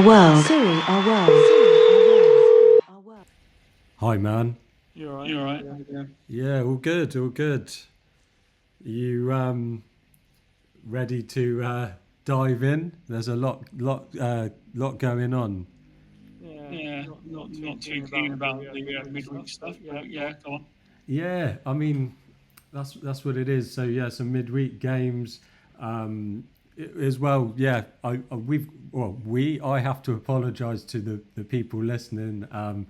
our world. Serie, our world. Hi, man. You're right. Yeah, all good, all good. You ready to dive in? There's a lot going on. Yeah, not too keen about the midweek stuff, but yeah, go on. Yeah, I mean that's what it is. So yeah, some midweek games as well. Yeah, I have to apologise to the people listening.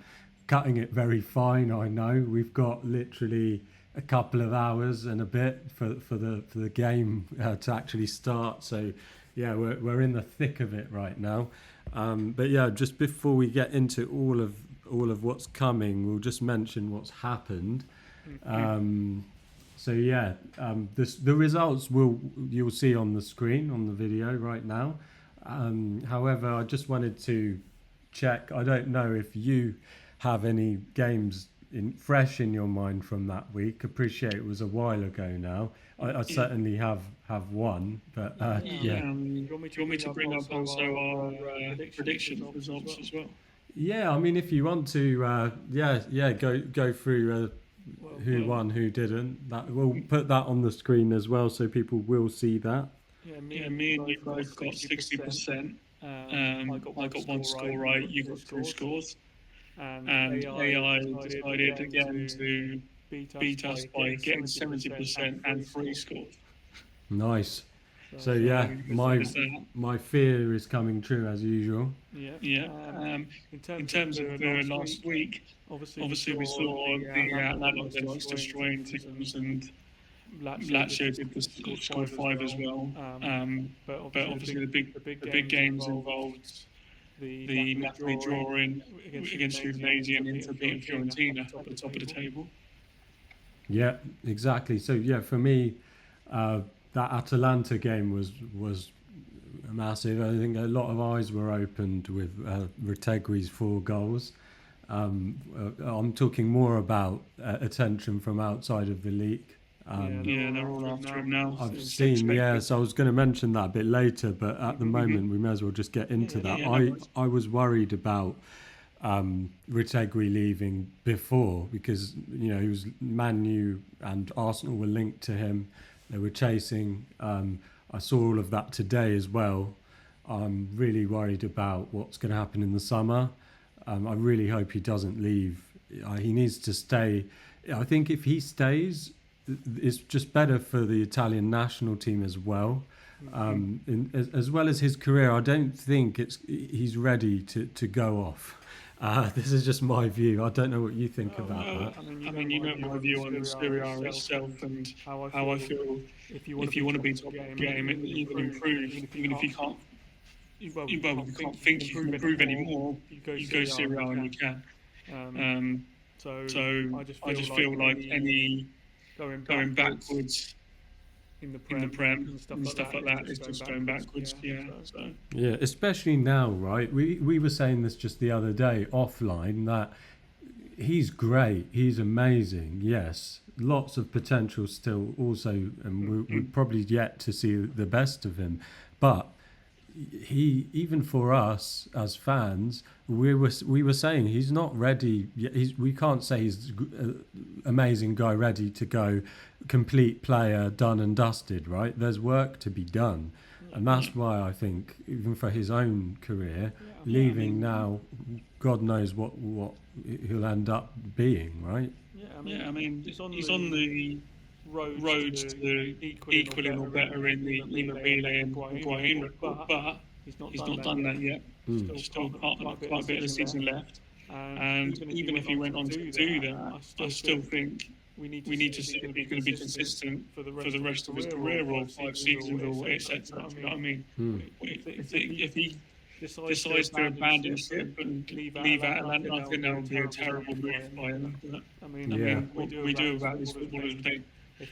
Cutting it very fine. I know we've got literally a couple of hours and a bit for the game to actually start. So yeah, we're in the thick of it right now. But yeah, just before we get into all of what's coming, we'll just mention what's happened. So yeah, the results you'll see on the screen on the video right now. However, I just wanted to check. I don't know if you have any games fresh in your mind from that week. Appreciate it was a while ago now. I certainly have one, but yeah. Do you want me to bring up also our prediction results as well? Yeah, I mean, if you want to, go through who won, who didn't. That we'll put that on the screen as well, so people will see that. Yeah, me and you both got 60%. I got one score right. You got two scores, and AI decided again to beat us by getting 70% and three scores. Nice. So yeah, my fear is coming true as usual. Yeah. In terms of last week, obviously we saw the Atalanta destroying teams, and Lazio did score five as well. But obviously the big games involved the Napoli drawing against Udinese and Inter beating Fiorentina at the top of the table. Yeah, exactly. So yeah, for me, that Atalanta game was massive. I think a lot of eyes were opened with Retegui's 4 goals. I'm talking more about attention from outside of the league. They're all after him now. I've seen, so I was going to mention that a bit later, but at the moment we may as well just get into that. I was worried about Retegui leaving before because he was Man U and Arsenal were linked to him. They were chasing. I saw all of that today as well. I'm really worried about what's going to happen in the summer. I really hope he doesn't leave. He needs to stay. I think if he stays, it's just better for the Italian national team as well. As well as his career, I don't think he's ready to go off. This is just my view. I don't know what you think about that. I mean, you know my view on Serie itself and how I feel. If you want to be top of the game, you can improve. Even if you can't, you can't think you can improve anymore. You go Serie and you can. So I just feel like any going backwards in the Prem and stuff like that is just going backwards. Yeah, especially now, right? We were saying this just the other day offline that he's great, he's amazing. Yes, lots of potential still also, and we're probably yet to see the best of him. But he, even for us as fans, we were saying he's not ready. We can't say he's an amazing guy ready to go, complete player, done and dusted. Right? There's work to be done, and that's why I think even for his own career, leaving now, God knows what he'll end up being. Right? I mean, he's on the road to equaling or better in the Immobile and Higuain record, but he's not done that yet. Still quite a bit of the season left, and even if he went on to do that, I still think we need to see if he's going to be consistent for the rest of his career or 5 seasons or etc. You know what I mean? If he decides to abandon ship and leave Atalanta, I think that would be a terrible move by him. I mean, what we do about these footballers, they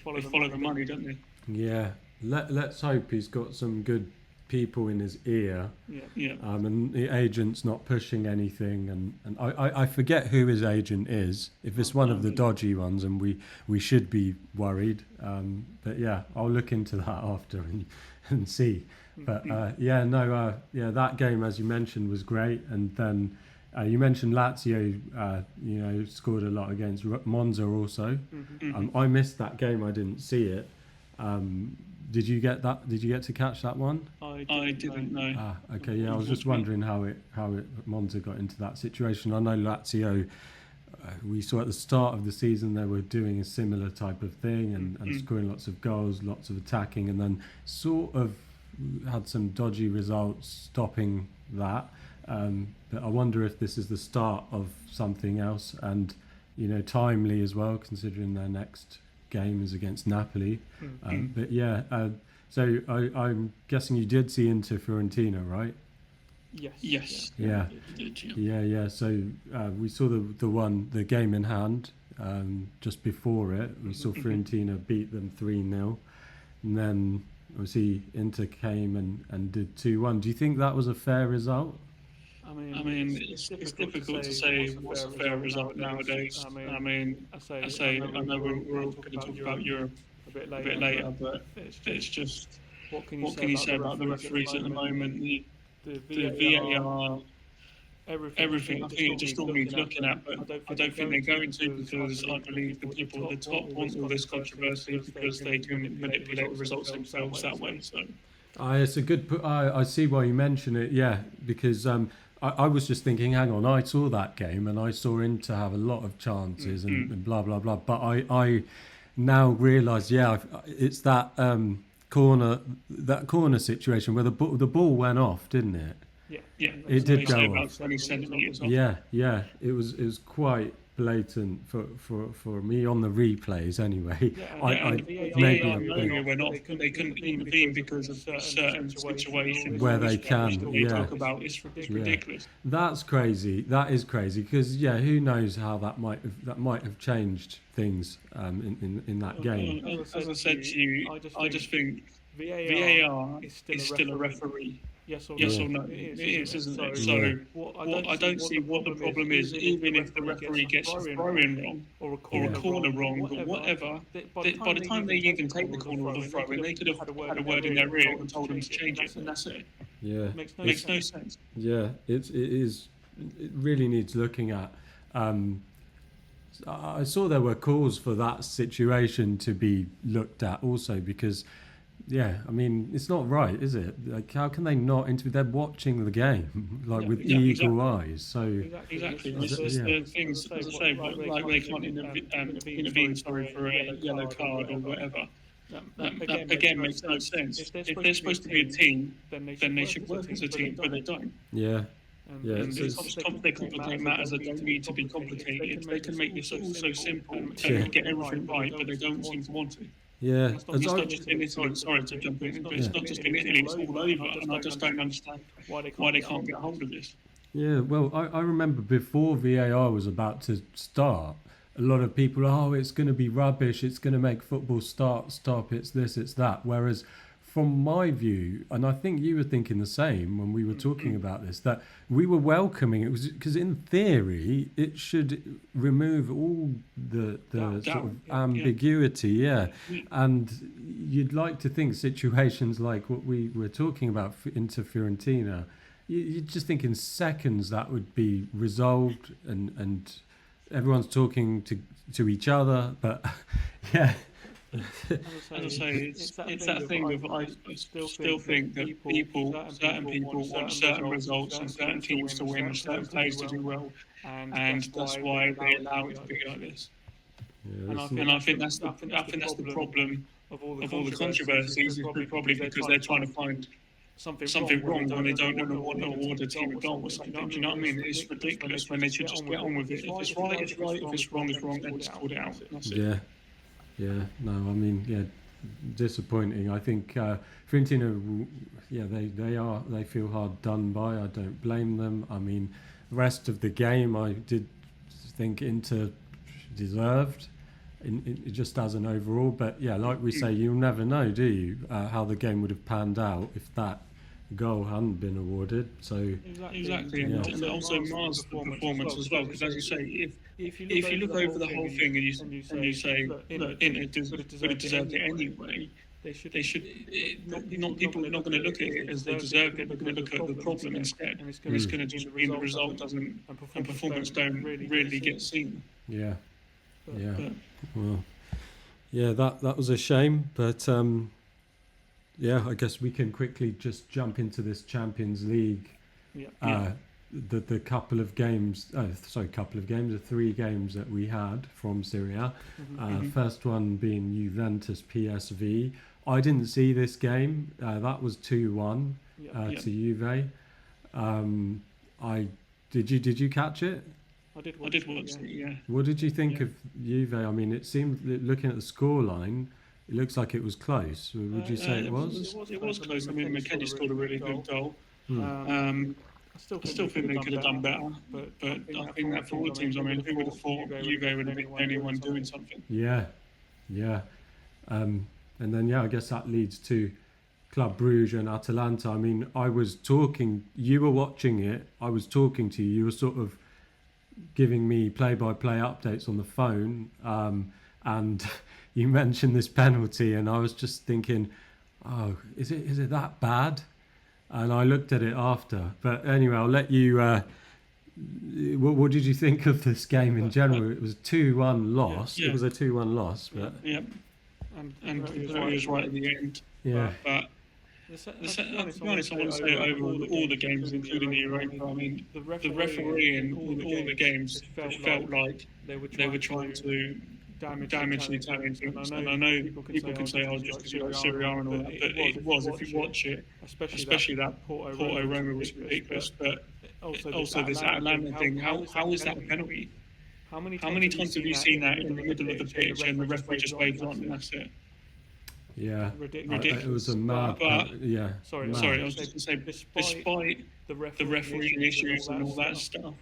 follow the money, don't they? Yeah. Let's hope he's got some good people in his ear. And the agent's not pushing anything. And I forget who his agent is. If it's one of the dodgy ones, and we should be worried. But yeah, I'll look into that after and see. But that game, as you mentioned, was great. And then you mentioned Lazio, scored a lot against Monza also. I missed that game. I didn't see it. Did you get that? Did you get to catch that one? I didn't know. Okay. Yeah, I was just wondering how Monza got into that situation. I know Lazio. We saw at the start of the season they were doing a similar type of thing and scoring lots of goals, lots of attacking, and then sort of had some dodgy results stopping that. But I wonder if this is the start of something else, and timely as well, considering their next game is against Napoli. So I'm guessing you did see Inter Fiorentina, right? Yes. Yeah. So we saw the game in hand just before it. We saw Fiorentina beat them 3-0, and then obviously Inter came and did 2-1. Do you think that was a fair result? I mean, it's difficult to say what's a fair result nowadays. I know we're all going to talk about Europe a bit later, but it's just what can you say about the referees at the moment? The VAR, everything. I think it just all needs looking at, but I don't think they're going to, because I believe the people at the top want all this controversy because they can manipulate the results themselves that way. So. It's a good. I see why you mention it. Yeah, because I was just thinking. Hang on, I saw that game and I saw Inter have a lot of chances and blah blah blah. But I now realise, it's that corner situation where the ball went off, didn't it? Yeah. It did go about off. 20 centimetres off. Yeah. It was quite blatant for me on the replays anyway. They couldn't intervene because of certain situations where they can. We talk about it's ridiculous. That's crazy. That is crazy because who knows how that might have changed things in that game. As I said to you, I just think VAR is still a referee. Yes or no? It is, isn't it? So I don't see what the problem is, even if the referee gets a throw-in wrong or a corner wrong or whatever. By the time they even take the corner or the throw-in, they could have had a word in their ear and told them to change it, and that's it. Yeah, makes no sense. Yeah, it really needs looking at. I saw there were calls for that situation to be looked at also because. Yeah, I mean, it's not right, is it? Like, how can they not interview? They're watching the game, with eagle eyes. So exactly. There's things, as I say, like they can't intervene for a yellow card or whatever. That again makes no sense. If they're supposed to be a team, then they should work as a team, but they don't. Yeah. And they complicate matters that don't need to be complicated. They can make this all so simple and get everything right, but they don't seem to want to. Yeah, it's not just in Italy. Sorry to jump in, but it's not just in Italy. It's all over, and I just don't understand why they can't get a hold of this. Yeah, well, I remember before VAR was about to start, a lot of people, it's going to be rubbish. It's going to make football stop. It's this, it's that. Whereas, from my view, and I think you were thinking the same when we were talking about this, that we were welcoming it was because in theory it should remove all the sort of ambiguity, and you'd like to think situations like what we were talking about into Fiorentina, you just think in seconds that would be resolved and everyone's talking to each other, but yeah. As I say, it's that thing of I still think that certain people want certain results and certain teams to win and certain players to do well, and that's why they allow it to be like this. And I think that's the problem of all the controversies is probably because they're trying to find something wrong when they don't want to award a team a goal or something. Do you know what I mean? It's ridiculous when they should just get on with it. If it's right, it's right. If it's wrong, it's wrong. Then just call it out. That's it. Yeah, no, I mean, disappointing. I think Fiorentina, they feel hard done by. I don't blame them. I mean, the rest of the game, I did think Inter deserved, just as an overall. But like we say, you'll never know, do you, how the game would have panned out if that goal hadn't been awarded. So exactly. And also Mars' performance as well, because as you say, if you look over the whole thing and you say, look, Inter would have deserved it anyway, they should not people are not going to look at it as they deserved it. They're going to look at the problem instead, and it's going to just mean the result doesn't and performance don't really get seen. Yeah. Well, yeah, that was a shame, but yeah, I guess we can quickly just jump into this Champions League. The couple of games, the 3 games that we had from Serie. First one being Juventus PSV. I didn't see this game. That was 2-1 to Juve. Did you catch it? I did watch it, yeah. What did you think of Juve? I mean, it seemed, looking at the scoreline, it looks like it was close. Would you say it was? It was close. I mean, McKennie scored a really good goal. I still think they could have done better, but I think that for all teams, I mean, who would have thought Juve would have been the only one doing something? Yeah. And then, I guess that leads to Club Brugge and Atalanta. I mean, you were watching it, I was talking to you, you were sort of giving me play-by-play updates on the phone, and you mentioned this penalty, and I was just thinking, oh, is it that bad? And I looked at it after. But anyway, I'll let you... what did you think of this game in general? It was a 2-1 loss. It was a 2-1 loss. But and he was right at the end. Yeah. But to be honest, I want to say over all the games, including the Europa, I mean, the referee in all the games felt like they were trying to damage the Italian teams. And I know people can say, oh, just because you like Serie A and all that, but it was, if you watch it, especially that Porto Roma was ridiculous, but also this Atalanta thing, how is that a penalty? How many times have you seen that in the middle of the pitch and the referee just waves on and that's it? Yeah, ridiculous. It was a mad. Sorry, I was just going to say, despite the refereeing issues and all that stuff,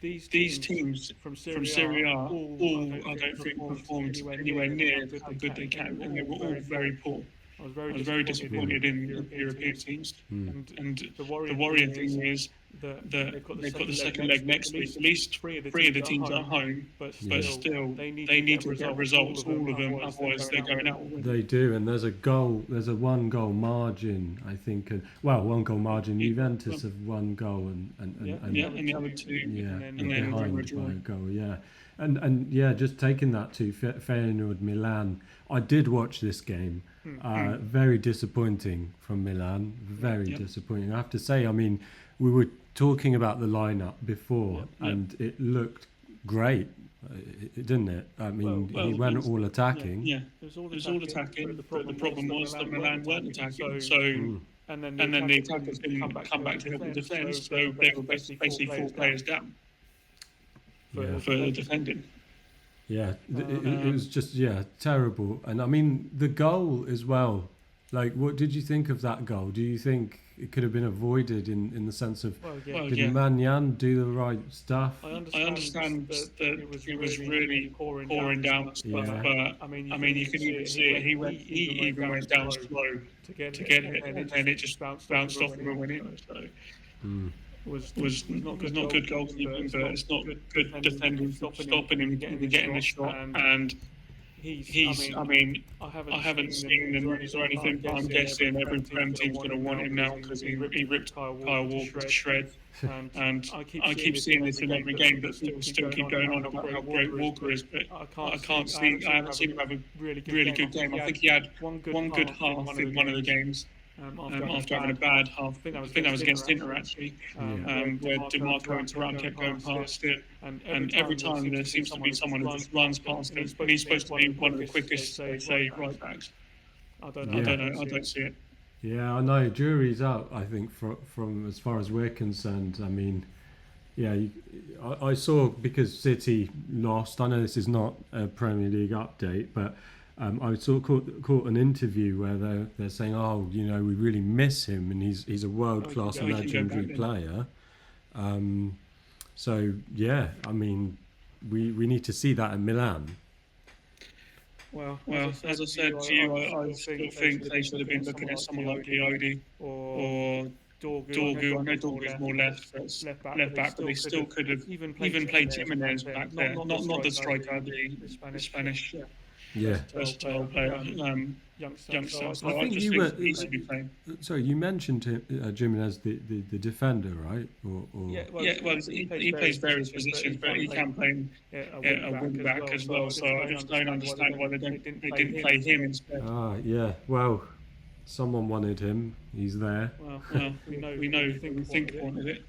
these teams from Serie A all I don't think performed anywhere near how good they can, and they were all very poor. I was very disappointed in the European teams, and the worrying thing is that they've got the second leg next week. At least three of the teams are home, but still they need to get results, all of them, otherwise they're going out. They do, and there's a 1-goal margin, I think. 1-goal margin. Juventus have 1 goal, and the other 2, and then behind by a goal. Yeah, and just taking that to Feyenoord Milan. I did watch this game. Very disappointing from Milan. Very disappointing. I have to say. I mean, we were talking about the lineup before, and it looked great, didn't it? I mean, he went all attacking. Yeah, it was all attacking. But the problem was that Milan weren't attacking. So, and then the attackers didn't come back to help the defence. So they were basically 4 players down for the defending. Yeah, it was just terrible. And I mean, the goal as well. Like, what did you think of that goal? Do you think it could have been avoided in the sense of did Mannion do the right stuff? I understand that it was really pouring down and stuff, but I mean you can even see it. He even went down slow to get it, and then it just bounced off him and went in. So. Was not good goalkeeping, but it's not good defending, stopping him getting the shot. And I mean, I haven't seen the news or anything, but I'm guessing every Prem team's going to want him now because he ripped Kyle Walker to shreds. And I keep seeing this in every game, but people still keep going on about how great Walker is. But I haven't seen him have a really good game. I think he had one good half in one of the games. After having a bad half, I think that was against Inter actually, where DiMarco and Thuram kept going past it, and every time there seems to be someone who just runs past him, and he's supposed to be one of the quickest, they say, right backs. I don't know, I don't see it. Yeah, I know, jury's out, I think, from as far as we're concerned. I mean, I saw, because City lost, I know this is not a Premier League update, but I sort of caught an interview where they're saying, oh, we really miss him, and he's a world-class legendary player. So I mean, we need to see that in Milan. Well, as I said to you, I still think they should have been looking at someone like Leody or Dorgu. I know Dorgu's more left back, but they still could have even played Jimenez back there. Not the striker, the Spanish. Yeah. versatile player, youngster. So I I think just you think were. he should be playing. Sorry, you mentioned Jim as the defender, right? Well, he plays various positions, but he can play a wing back as well. So I just don't understand why they didn't play him instead. Yeah. Well, someone wanted him. He's there. Well, we know who we think wanted it.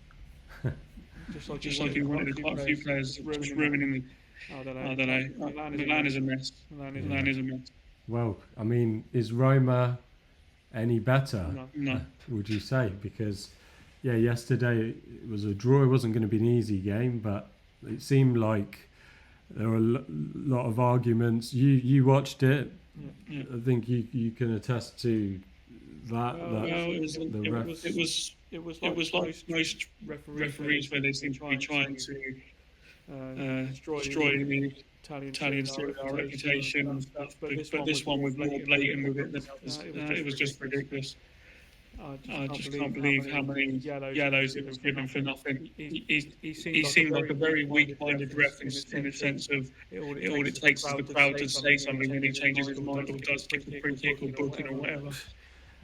Just like he wanted quite a few players, just ruining the. I don't know. Milan is a mess. Milan is a mess. Well, I mean, is Roma any better? No. Would you say? Because, yeah, yesterday it was a draw. It wasn't going to be an easy game, but it seemed like there were a lot of arguments. You watched it. Yeah. I think you can attest to that. It was like most referees where they seem to be trying to destroy the Italian Serie A reputation and stuff. But this one was more blatant with it. It was just ridiculous. I just can't believe how many yellows it was given for nothing. He seemed like a very weak-minded ref in the sense of all it takes is the crowd to say something and he changes his mind or does kick a free kick or booking or whatever.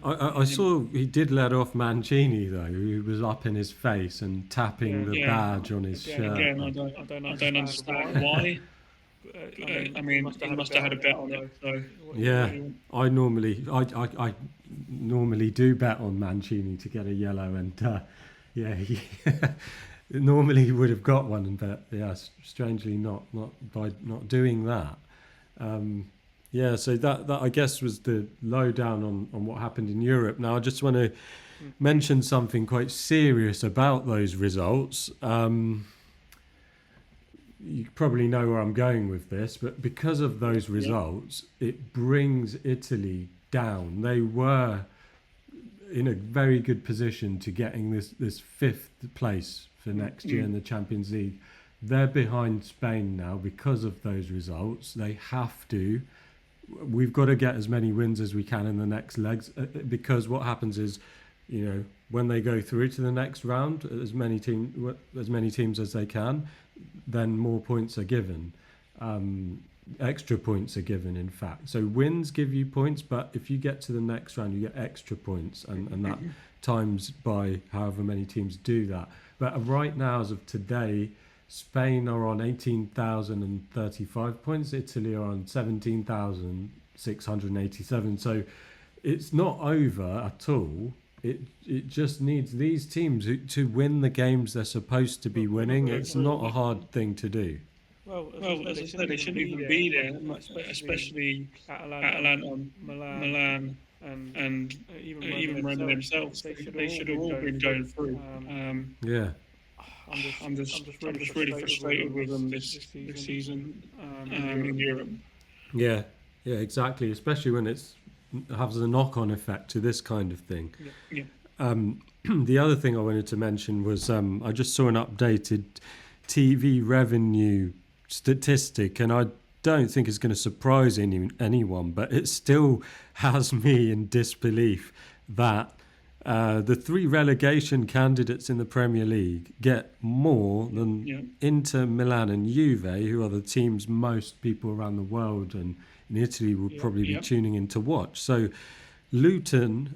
I saw he did let off Mancini though, who was up in his face and tapping the badge on his shirt. Again, I don't understand why. I mean, he must have had a bet on it. So yeah, I normally do bet on Mancini to get a yellow, and he normally he would have got one, but yeah, strangely not by not doing that. Yeah, so that I guess was the lowdown on what happened in Europe. Now I just want to mention something quite serious about those results. You probably know where I'm going with this, but because of those results, it brings Italy down. They were in a very good position to getting this fifth place for next year in the Champions League. They're behind Spain now because of those results. They have to. We've got to get as many wins as we can in the next legs, because what happens is, when they go through to the next round, as many teams as they can, then more points are given. Extra points are given, in fact. So wins give you points, but if you get to the next round, you get extra points, and that times by however many teams do that. But right now, as of today, Spain are on 18,035 points. Italy are on 17,687. So it's not over at all. It just needs these teams to win the games they're supposed to be winning. It's not a hard thing to do. Well, as I said, they shouldn't even be there, especially Atalanta, Milan, and even Roma themselves. They should have all been going through. Yeah. I'm just really frustrated with them this season in Europe. Yeah, exactly. Especially when it has a knock-on effect to this kind of thing. Yeah. The other thing I wanted to mention was I just saw an updated TV revenue statistic, and I don't think it's going to surprise anyone, but it still has me in disbelief that the three relegation candidates in the Premier League get more than Inter, Milan and Juve, who are the teams most people around the world and in Italy will probably be tuning in to watch. So Luton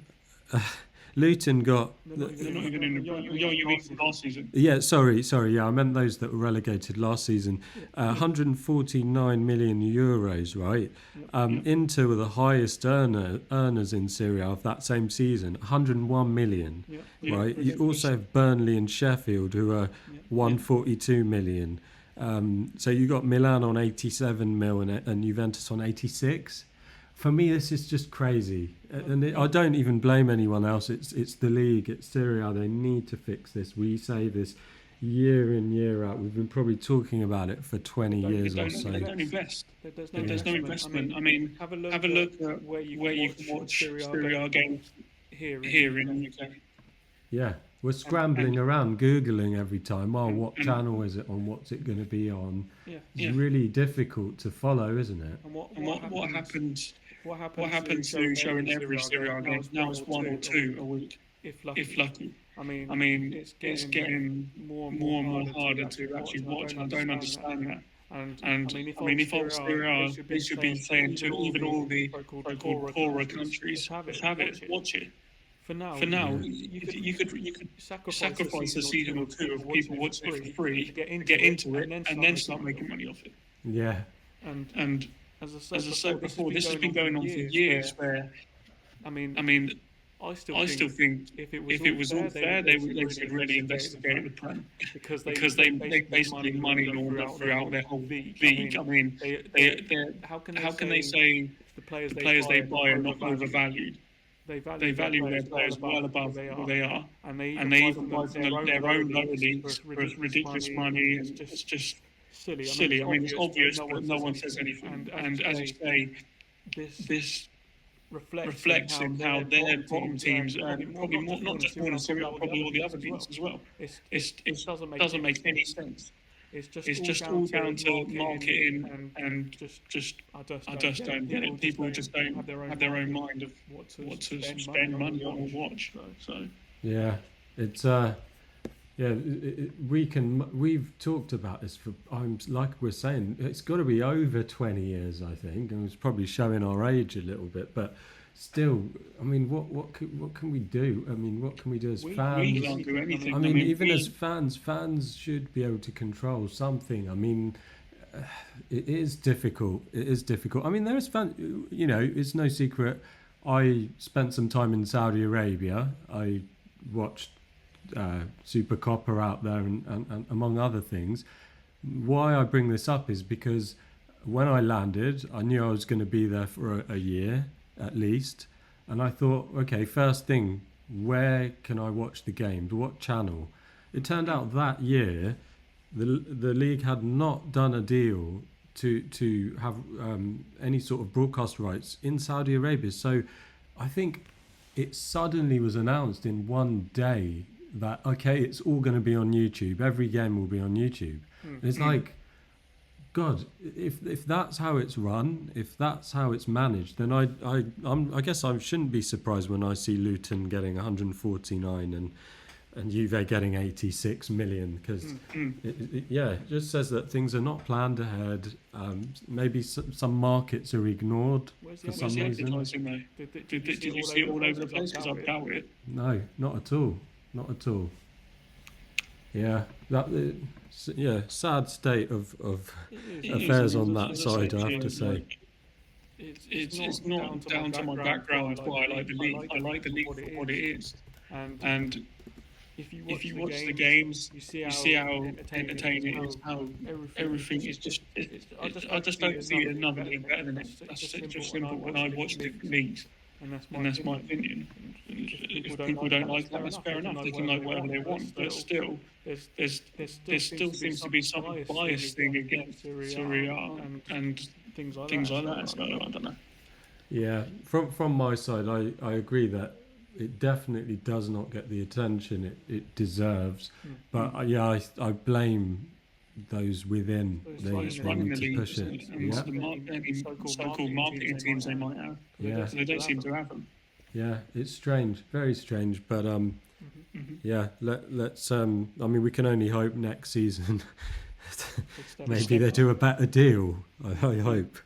got... They're not even in the last season. Yeah, sorry. Yeah, I meant those that were relegated last season. 149 million euros, right? Inter were the highest earners in Serie A of that same season, 101 million, right? You also have Burnley and Sheffield, who are 142 million. So you got Milan on 87 mil and Juventus on 86. For me, this is just crazy, and I don't even blame anyone else. It's the league, it's Serie A. They need to fix this. We say this year in, year out. We've been probably talking about it for 20 years or so. They don't invest. There's no investment. I mean, have a look at where you can watch Serie A games here in the UK. Yeah, we're scrambling around, Googling every time. What channel is it on? What's it going to be on? It's really difficult to follow, isn't it? And what happened? What happened to showing every Serie A game? Now it's one or two a week, if lucky. I mean, it's getting more and more harder to actually watch, and I don't understand that. And And I mean, if I was Serie, they should be saying to even all the so-called poorer countries, just have it, watch it. For now, you could sacrifice a season or two of people watching it for free to get into it, and then start making money off it. yeah, And as I said before, this has been going on for years. Where I mean, I still think if it was all fair, they should really investigate the Prem because they basically money launder throughout their whole league. I mean, they how can they say the players they buy are not overvalued? They value their players well above what they are, and they even buy from their own lower leagues for ridiculous money, and it's just silly. I mean, it's obvious, but no one says anything. And as you say, this reflects in how their bottom teams earn probably more, not just more than Serie, probably all the other leagues as well. It doesn't make any sense. It's just all down to marketing and just I just don't get it. People just don't have their own mind of what to spend money on or watch. So yeah. It's yeah. We've talked about this for. I'm like we're saying, it's got to be over 20 years, I think, and it's probably showing our age a little bit, but. Still, I mean, what can we do? I mean, what can we do as fans? We can't do anything. I mean, even as fans should be able to control something. I mean, it is difficult. It is difficult. I mean, there is fun. You know, it's no secret. I spent some time in Saudi Arabia. I watched Super Copper out there, and among other things. Why I bring this up is because when I landed, I knew I was going to be there for a year at least, and I thought, okay, first thing, where can I watch the games? What channel? It turned out that year, the league had not done a deal to have any sort of broadcast rights in Saudi Arabia. So I think it suddenly was announced in one day that okay, it's all going to be on YouTube. Every game will be on YouTube. It's like, God, if that's how it's run, if that's how it's managed, then I guess I shouldn't be surprised when I see Luton getting 149 and Juve getting 86 million, because it just says that things are not planned ahead. Maybe some markets are ignored for some reason. Did you see it all over the place? Because I doubt it. No, not at all. Not at all. Yeah, sad state of affairs on that side, I have to say. It's not down to my background why I like the league. I like the league for what it is. And if you watch the games, you see how entertaining it is, how everything is just. I just don't see another league better than it. That's just simple. When I watch the leagues, and that's my opinion. If people don't like that, that's fair enough. They can like whatever they want, but still, there still seems to be some bias thing against Serie A and things like that. So I don't know. Yeah, from my side, I agree that it definitely does not get the attention it deserves. But I blame those within the league to push it. So-called marketing teams they might have. Yeah, they don't seem to have them. Yeah, it's strange, very strange. But yeah, let's. I mean, we can only hope next season. Maybe they do a better deal. I hope.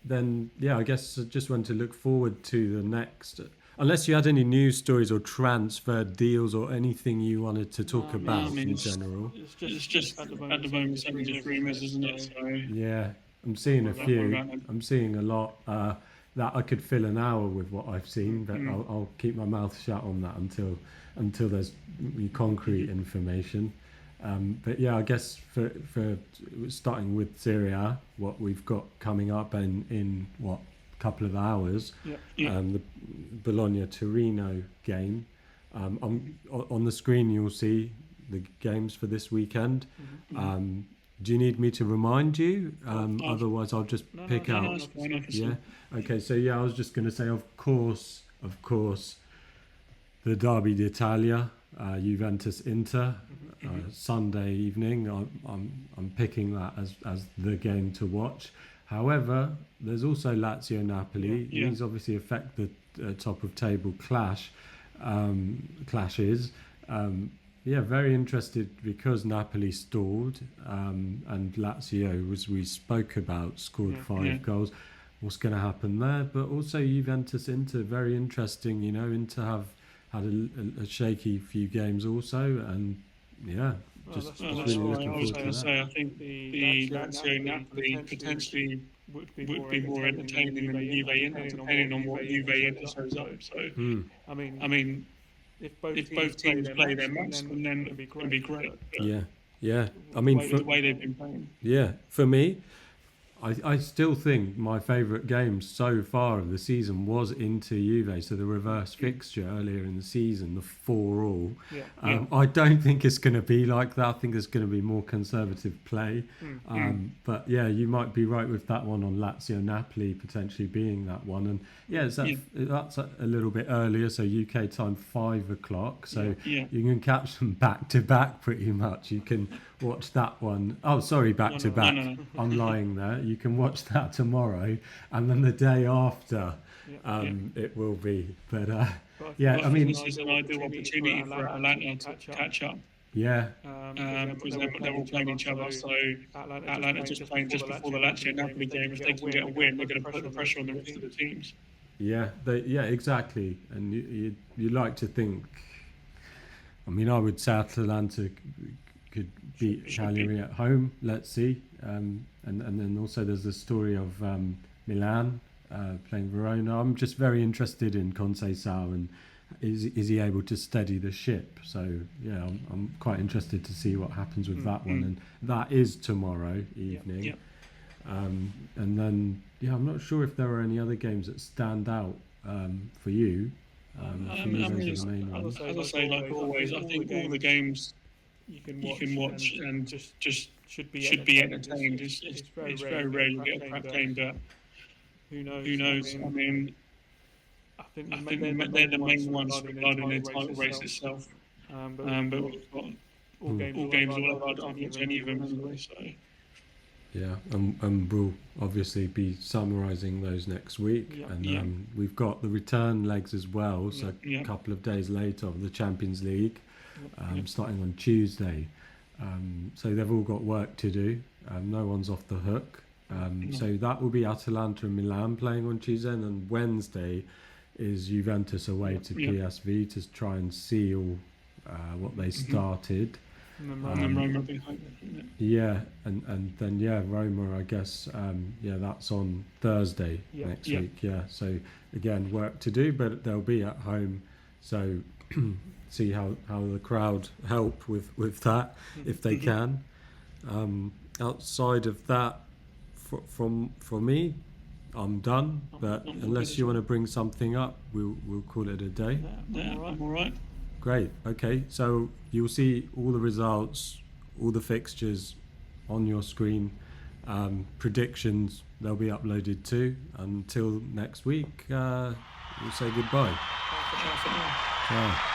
Then yeah, I guess I just want to look forward to the next. Unless you had any news stories or transfer deals or anything you wanted to talk about in general. It's just at the moment it's only just rumours, isn't it? So yeah, I'm seeing a few. I'm seeing a lot. That I could fill an hour with what I've seen, but I'll keep my mouth shut on that until there's concrete information. But yeah, I guess for starting with Serie A, what we've got coming up in what couple of hours, the Bologna Torino game. On the screen you'll see the games for this weekend. Do you need me to remind you? Otherwise I'll just pick out. Yeah. Okay. So yeah, I was just going to say, of course, the Derby d'Italia, Juventus Inter, Sunday evening. I'm picking that as the game to watch. However, there's also Lazio Napoli. These obviously affect the top of table clashes. yeah, very interested because Napoli stalled, and Lazio, as we spoke about, scored five goals. What's going to happen there? But also Juventus, Inter, very interesting. Inter have had a shaky few games also, and yeah, just really looking forward to that. I think the Lazio Napoli potentially would be more entertaining than the Juve Inter, depending on what Juve Inter shows up. So, I mean, if both teams play their match, then it's going to be great. Yeah. I mean, the way they've been playing. Yeah, for me, I still think my favourite game so far of the season was Inter Juve, so the reverse fixture earlier in the season, the 4-all. I don't think it's going to be like that. I think there's going to be more conservative play. But yeah, you might be right with that one on Lazio Napoli potentially being that one. And yeah, that's a little bit earlier, so UK time 5 o'clock. So you can catch them back to back pretty much. You can watch that one. Oh, sorry, back to back. I'm lying there. You can watch that tomorrow, and then the day after it will be. But I mean, this is an ideal opportunity for Atalanta to catch up. Yeah, because they're all playing each other. So Atalanta just playing just before the Lecce Napoli game. If they can get a win, they're going to put the pressure on the rest of the teams. Yeah, exactly. And you like to think. I mean, I would say Atalanta could beat Cagliari at home. Let's see. And then also there's the story of Milan playing Verona. I'm just very interested in Conceição, and is he able to steady the ship? So yeah, I'm quite interested to see what happens with that one, and that is tomorrow evening. And then I'm not sure if there are any other games that stand out for you. For me, those are the main ones. As I say, like always, I think all the games you can watch and just should be entertained. It's very rare you get a crap game, but who knows? I mean, I think they're the main ones regarding the title race itself. But we've got all games all about to watch any of them anyway. So. Yeah, and we'll obviously be summarising those next week, and we've got the return legs as well. So a couple of days later of the Champions League, starting on Tuesday. So they've all got work to do. No one's off the hook. So that will be Atalanta and Milan playing on Tuesday, and then Wednesday is Juventus away to PSV to try and seal what they started. And then Roma behind it. Yeah, and then Roma, I guess that's on Thursday next week. Yeah, so again, work to do, but they'll be at home. So see how the crowd help with that if they can. Outside of that, for me, I'm done. But unless you want to bring something up, we'll call it a day. Yeah, I'm all right. Great. Okay, so you'll see all the results, all the fixtures on your screen. Predictions, they'll be uploaded too. Until next week, we'll say goodbye. Ciao. Ciao.